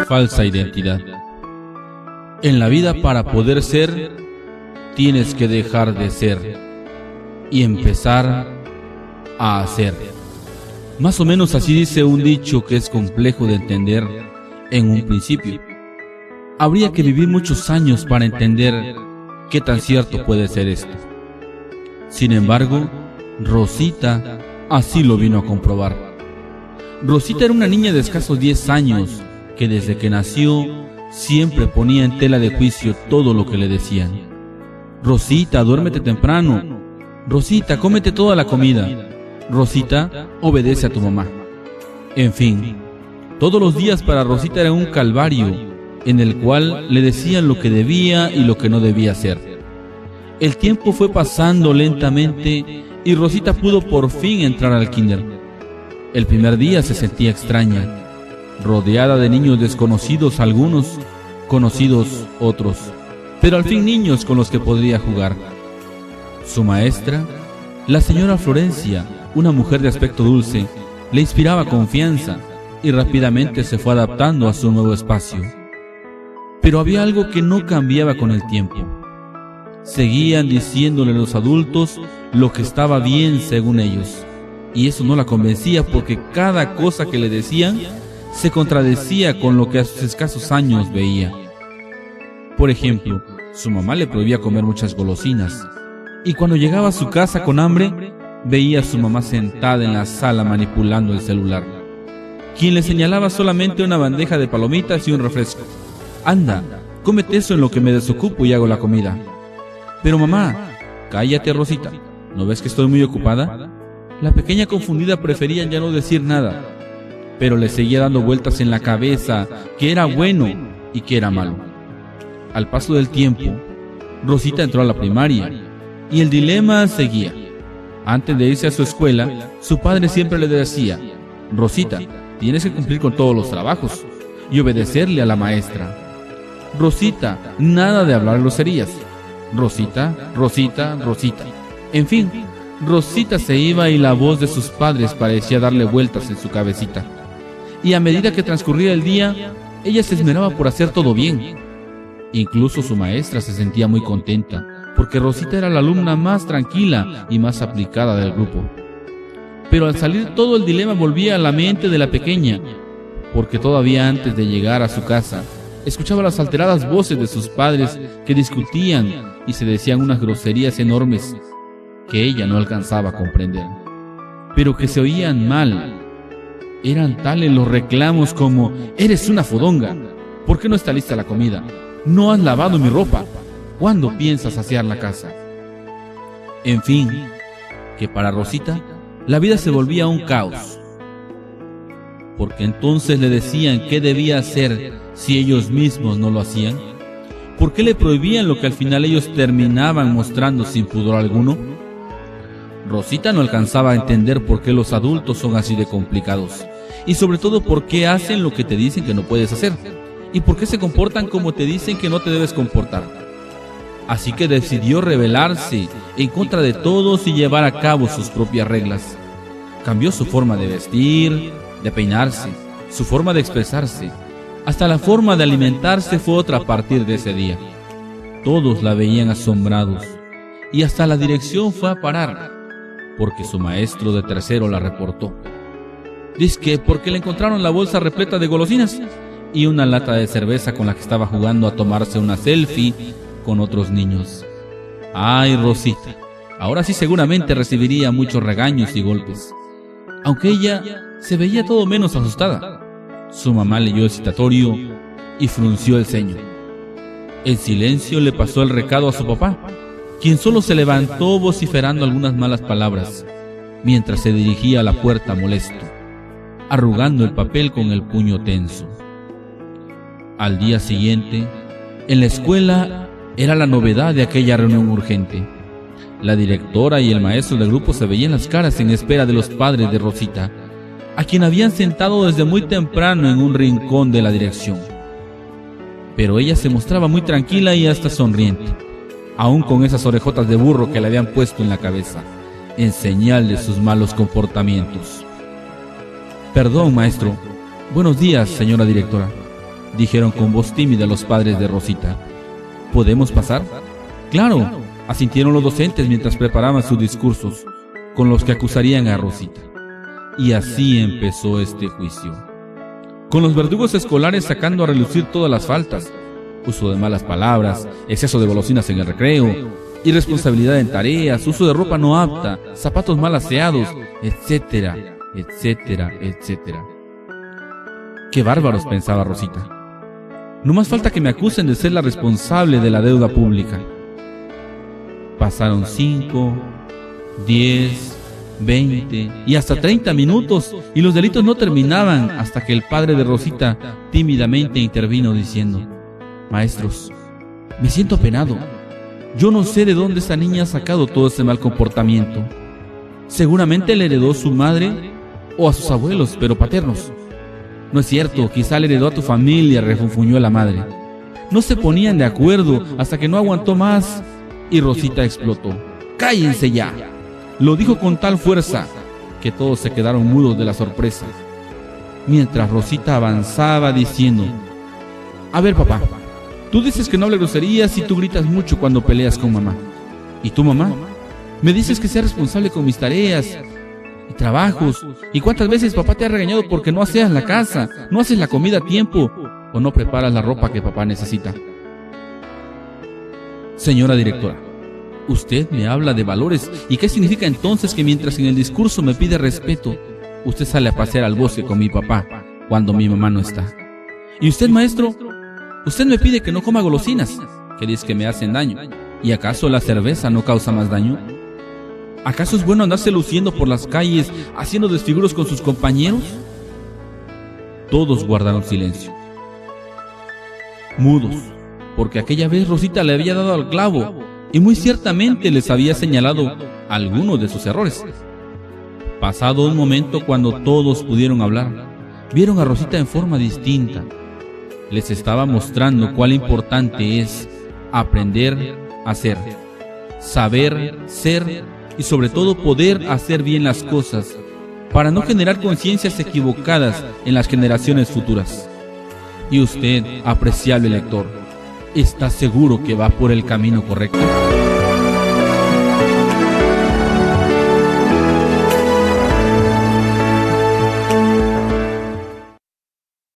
Falsa identidad. En la vida, para poder ser, tienes que dejar de ser y empezar a hacer. Más o menos así dice un dicho que es complejo de entender en un principio. Habría que vivir muchos años para entender qué tan cierto puede ser esto. Sin embargo, Rosita así lo vino a comprobar. Rosita era una niña de escasos 10 años que desde que nació siempre ponía en tela de juicio todo lo que le decían. Rosita, duérmete temprano. Rosita, cómete toda la comida. Rosita, obedece a tu mamá. En fin, todos los días para Rosita era un calvario en el cual le decían lo que debía y lo que no debía hacer. El tiempo fue pasando lentamente y Rosita pudo por fin entrar al kinder. El primer día se sentía extraña, rodeada de niños desconocidos algunos, conocidos otros, pero al fin niños con los que podría jugar. Su maestra, la señora Florencia, una mujer de aspecto dulce, le inspiraba confianza y rápidamente se fue adaptando a su nuevo espacio. Pero había algo que no cambiaba con el tiempo. Seguían diciéndole los adultos lo que estaba bien según ellos, y eso no la convencía porque cada cosa que le decían se contradecía con lo que a sus escasos años veía. Por ejemplo, su mamá le prohibía comer muchas golosinas, y cuando llegaba a su casa con hambre, veía a su mamá sentada en la sala manipulando el celular, quien le señalaba solamente una bandeja de palomitas y un refresco. Anda, cómete eso en lo que me desocupo y hago la comida. Pero mamá, cállate Rosita, ¿no ves que estoy muy ocupada? La pequeña confundida prefería ya no decir nada, pero le seguía dando vueltas en la cabeza que era bueno y que era malo. Al paso del tiempo, Rosita entró a la primaria y el dilema seguía. Antes de irse a su escuela, su padre siempre le decía: Rosita, tienes que cumplir con todos los trabajos y obedecerle a la maestra. Rosita, nada de hablar groserías. Rosita, Rosita, Rosita. En fin, Rosita se iba y la voz de sus padres parecía darle vueltas en su cabecita. Y a medida que transcurría el día, ella se esmeraba por hacer todo bien. Incluso su maestra se sentía muy contenta, porque Rosita era la alumna más tranquila y más aplicada del grupo. Pero al salir todo el dilema volvía a la mente de la pequeña, porque todavía antes de llegar a su casa, escuchaba las alteradas voces de sus padres que discutían y se decían unas groserías enormes que ella no alcanzaba a comprender, pero que se oían mal. Eran tales los reclamos como: eres una fodonga, ¿por qué no está lista la comida? ¿No has lavado mi ropa? ¿Cuándo piensas asear la casa? En fin, que para Rosita la vida se volvía un caos, porque entonces le decían qué debía hacer si ellos mismos no lo hacían. ¿Por qué le prohibían lo que al final ellos terminaban mostrando sin pudor alguno? Rosita no alcanzaba a entender por qué los adultos son así de complicados, y sobre todo por qué hacen lo que te dicen que no puedes hacer, y por qué se comportan como te dicen que no te debes comportar. Así que decidió rebelarse en contra de todos y llevar a cabo sus propias reglas. Cambió su forma de vestir, de peinarse, su forma de expresarse. Hasta la forma de alimentarse fue otra a partir de ese día. Todos la veían asombrados, y hasta la dirección fue a parar, porque su maestro de tercero la reportó. Dizque porque le encontraron la bolsa repleta de golosinas y una lata de cerveza con la que estaba jugando a tomarse una selfie con otros niños. Ay, Rosita, ahora sí seguramente recibiría muchos regaños y golpes. Aunque ella se veía todo menos asustada. Su mamá leyó el citatorio y frunció el ceño. En silencio le pasó el recado a su papá, quien solo se levantó vociferando algunas malas palabras, mientras se dirigía a la puerta molesto, arrugando el papel con el puño tenso. Al día siguiente, en la escuela era la novedad de aquella reunión urgente. La directora y el maestro del grupo se veían las caras en espera de los padres de Rosita, a quien habían sentado desde muy temprano en un rincón de la dirección. Pero ella se mostraba muy tranquila y hasta sonriente, aún con esas orejotas de burro que le habían puesto en la cabeza, en señal de sus malos comportamientos. Perdón, maestro. Buenos días, señora directora. dijeron con voz tímida los padres de Rosita. ¿Podemos pasar? Claro, asintieron los docentes mientras preparaban sus discursos, con los que acusarían a Rosita. Y así empezó este juicio, con los verdugos escolares sacando a relucir todas las faltas: uso de malas palabras, exceso de golosinas en el recreo, irresponsabilidad en tareas, uso de ropa no apta, zapatos mal aseados, etcétera, etcétera, etcétera. ¡Qué bárbaros!, pensaba Rosita. No más falta que me acusen de ser la responsable de la deuda pública. Pasaron 5, 10, 20 y hasta 30 minutos y los delitos no terminaban hasta que el padre de Rosita tímidamente intervino diciendo: maestros, me siento apenado. Yo no sé de dónde esa niña ha sacado todo ese mal comportamiento. Seguramente le heredó su madre o a sus abuelos, pero paternos. No es cierto, quizá le heredó a tu familia, refunfuñó la madre. No se ponían de acuerdo hasta que no aguantó más y Rosita explotó. ¡Cállense ya!, lo dijo con tal fuerza que todos se quedaron mudos de la sorpresa, mientras Rosita avanzaba diciendo: a ver, papá, tú dices que no hable groserías y tú gritas mucho cuando peleas con mamá. ¿Y tú, mamá? Me dices que sea responsable con mis tareas y trabajos. ¿Y cuántas veces papá te ha regañado porque no aseas la casa, no haces la comida a tiempo o no preparas la ropa que papá necesita? Señora directora, usted me habla de valores. ¿Y qué significa entonces que mientras en el discurso me pide respeto, usted sale a pasear al bosque con mi papá cuando mi mamá no está? ¿Y usted, maestro? Usted me pide que no coma golosinas, que dice que me hacen daño. ¿Y acaso la cerveza no causa más daño? ¿Acaso es bueno andarse luciendo por las calles, haciendo desfiguros con sus compañeros? Todos guardaron silencio, mudos, porque aquella vez Rosita le había dado al clavo y muy ciertamente les había señalado algunos de sus errores. Pasado un momento, cuando todos pudieron hablar, vieron a Rosita en forma distinta. Les estaba mostrando cuál importante es aprender a ser, saber ser y sobre todo poder hacer bien las cosas para no generar conciencias equivocadas en las generaciones futuras. Y usted, apreciable lector, ¿está seguro que va por el camino correcto?